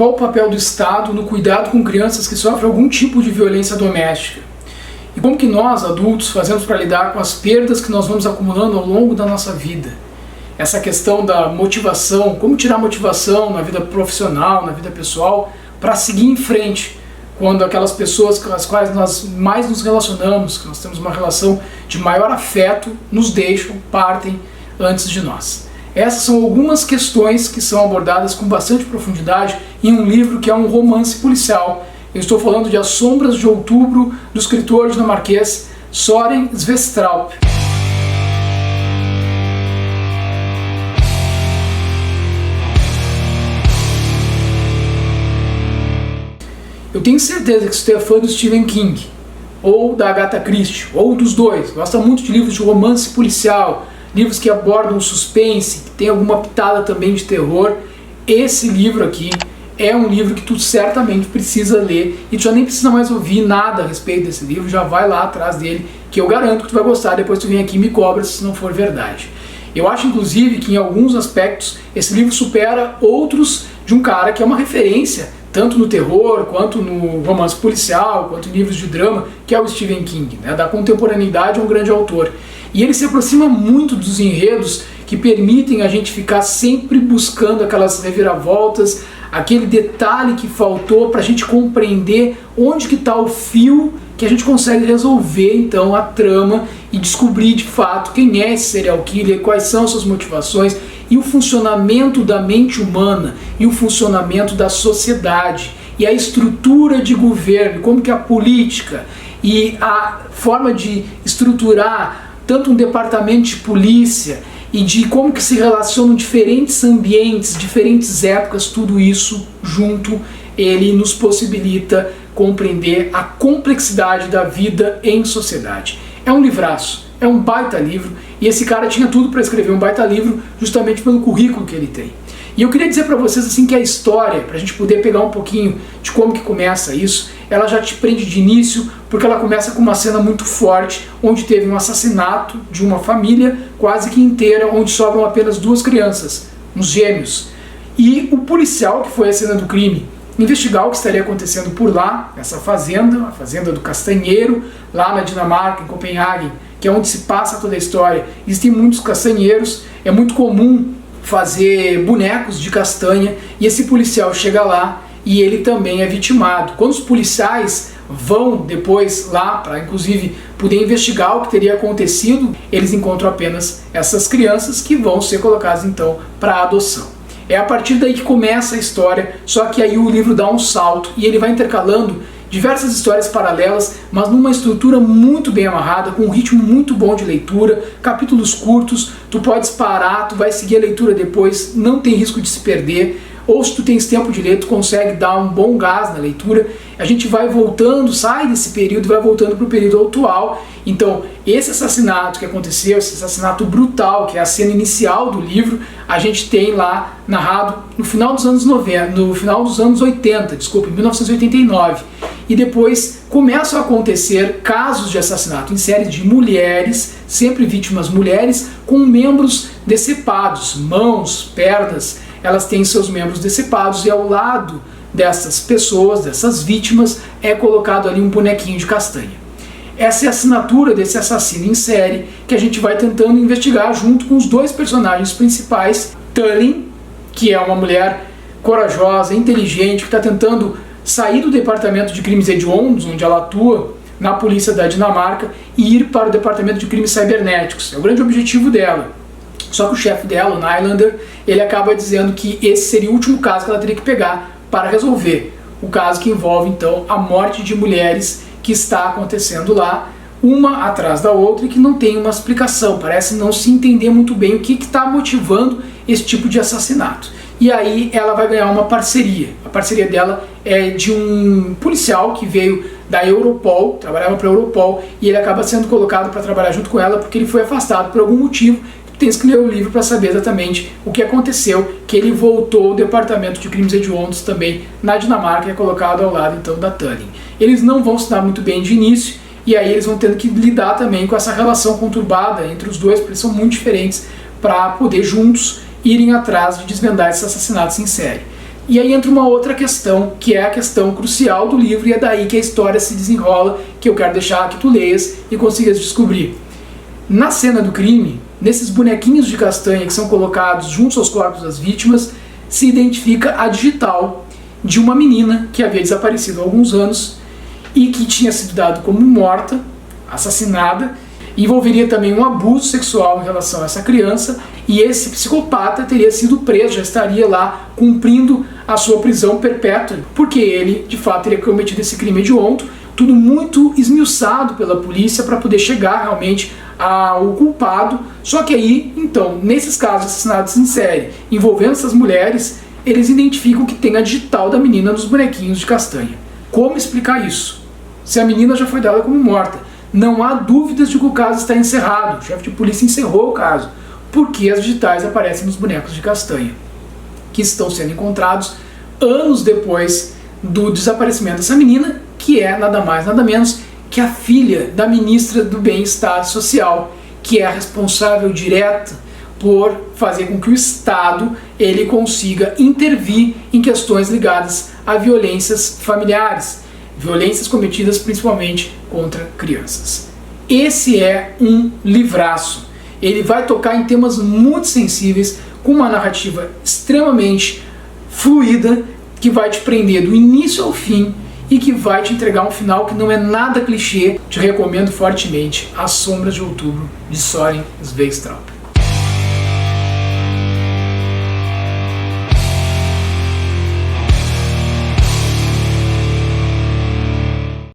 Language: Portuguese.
qual o papel do Estado no cuidado com crianças que sofrem algum tipo de violência doméstica? E como que nós, adultos, fazemos para lidar com as perdas que nós vamos acumulando ao longo da nossa vida? Essa questão da motivação, como tirar motivação na vida profissional, na vida pessoal, para seguir em frente, quando aquelas pessoas com as quais nós mais nos relacionamos, que nós temos uma relação de maior afeto, nos deixam, partem antes de nós. Essas são algumas questões que são abordadas com bastante profundidade em um livro que é um romance policial. Eu estou falando de As Sombras de Outubro, do escritor dinamarquês Søren Svestrup. Eu tenho certeza que você é fã do Stephen King, ou da Agatha Christie, ou dos dois. Gosta muito de livros de romance policial, livros que abordam suspense, que tem alguma pitada também de terror. Esse livro aqui é um livro que tu certamente precisa ler, e tu já nem precisa mais ouvir nada a respeito desse livro, já vai lá atrás dele, que eu garanto que tu vai gostar, depois tu vem aqui e me cobra se não for verdade. Eu acho inclusive que em alguns aspectos esse livro supera outros de um cara que é uma referência, tanto no terror, quanto no romance policial, quanto em livros de drama, que é o Stephen King, né? Da contemporaneidade é um grande autor. E ele se aproxima muito dos enredos que permitem a gente ficar sempre buscando aquelas reviravoltas, aquele detalhe que faltou para a gente compreender onde que está o fio que a gente consegue resolver então a trama e descobrir de fato quem é esse serial killer, quais são suas motivações e o funcionamento da mente humana e o funcionamento da sociedade e a estrutura de governo, como que a política e a forma de estruturar tanto um departamento de polícia e de como que se relacionam diferentes ambientes, diferentes épocas, tudo isso junto, ele nos possibilita compreender a complexidade da vida em sociedade. É um livraço, é um baita livro, e esse cara tinha tudo para escrever um baita livro justamente pelo currículo que ele tem. E eu queria dizer para vocês assim que a história, para a gente poder pegar um pouquinho de como que começa isso, ela já te prende de início, porque ela começa com uma cena muito forte, onde teve um assassinato de uma família quase que inteira, onde sobram apenas duas crianças, uns gêmeos. E o policial, que foi a cena do crime, investigar o que estaria acontecendo por lá, essa fazenda, a fazenda do Castanheiro, lá na Dinamarca, em Copenhague, que é onde se passa toda a história. Existem muitos castanheiros, é muito comum fazer bonecos de castanha, e esse policial chega lá e ele também é vitimado. Quando os policiais vão depois lá para inclusive poder investigar o que teria acontecido, eles encontram apenas essas crianças que vão ser colocadas então para adoção. É a partir daí que começa a história, só que aí o livro dá um salto e ele vai intercalando diversas histórias paralelas, mas numa estrutura muito bem amarrada, com um ritmo muito bom de leitura, capítulos curtos, tu podes parar, tu vai seguir a leitura depois, não tem risco de se perder, ou se tu tens tempo de ler, tu consegue dar um bom gás na leitura. A gente vai voltando, sai desse período e vai voltando para o período atual. Então, esse assassinato que aconteceu, esse assassinato brutal, que é a cena inicial do livro, a gente tem lá narrado no final dos anos 90, no final dos anos 80, desculpa, em 1989. E depois começam a acontecer casos de assassinato em série de mulheres, sempre vítimas mulheres, com membros decepados, mãos, pernas, elas têm seus membros decepados e ao lado dessas pessoas, dessas vítimas, é colocado ali um bonequinho de castanha. Essa é a assinatura desse assassino em série que a gente vai tentando investigar junto com os dois personagens principais, Tulin, que é uma mulher corajosa, inteligente, que está tentando sair do departamento de crimes hediondos, onde ela atua na polícia da Dinamarca, e ir para o departamento de crimes cibernéticos. É o grande objetivo dela. Só que o chefe dela, o Nylander, ele acaba dizendo que esse seria o último caso que ela teria que pegar para resolver. O caso que envolve, então, a morte de mulheres que está acontecendo lá, uma atrás da outra, e que não tem uma explicação. Parece não se entender muito bem o que está motivando esse tipo de assassinato. E aí ela vai ganhar uma parceria. A parceria dela é de um policial que veio da Europol, trabalhava para a Europol, e ele acaba sendo colocado para trabalhar junto com ela porque ele foi afastado por algum motivo. Tens que ler o livro para saber exatamente o que aconteceu, que ele voltou ao departamento de crimes hediondos também na Dinamarca e é colocado ao lado então da Tulin. Eles não vão se dar muito bem de início, e aí eles vão tendo que lidar também com essa relação conturbada entre os dois, porque eles são muito diferentes, para poder juntos irem atrás de desvendar esses assassinatos em série. E aí entra uma outra questão, que é a questão crucial do livro, e é daí que a história se desenrola, que eu quero deixar que tu leias e consigas descobrir. Na cena do crime, nesses bonequinhos de castanha que são colocados junto aos corpos das vítimas, se identifica a digital de uma menina que havia desaparecido há alguns anos e que tinha sido dado como morta, assassinada. Envolveria também um abuso sexual em relação a essa criança, e esse psicopata teria sido preso, já estaria lá cumprindo a sua prisão perpétua, porque ele, de fato, teria cometido esse crime hediondo, tudo muito esmiuçado pela polícia para poder chegar realmente ao culpado. Só que aí, então, nesses casos de assassinatos em série envolvendo essas mulheres, eles identificam que tem a digital da menina nos bonequinhos de castanha. Como explicar isso? Se a menina já foi dada como morta, não há dúvidas de que o caso está encerrado. O chefe de polícia encerrou o caso, porque as digitais aparecem nos bonecos de castanha, que estão sendo encontrados anos depois do desaparecimento dessa menina, que é nada mais nada menos que a filha da ministra do Bem-Estar Social, que é a responsável direta por fazer com que o Estado ele consiga intervir em questões ligadas a violências familiares, violências cometidas principalmente contra crianças. Esse é um livraço. Ele vai tocar em temas muito sensíveis, com uma narrativa extremamente fluida, que vai te prender do início ao fim e que vai te entregar um final que não é nada clichê. Te recomendo fortemente As Sombras de Outubro, de Søren Sveistrup.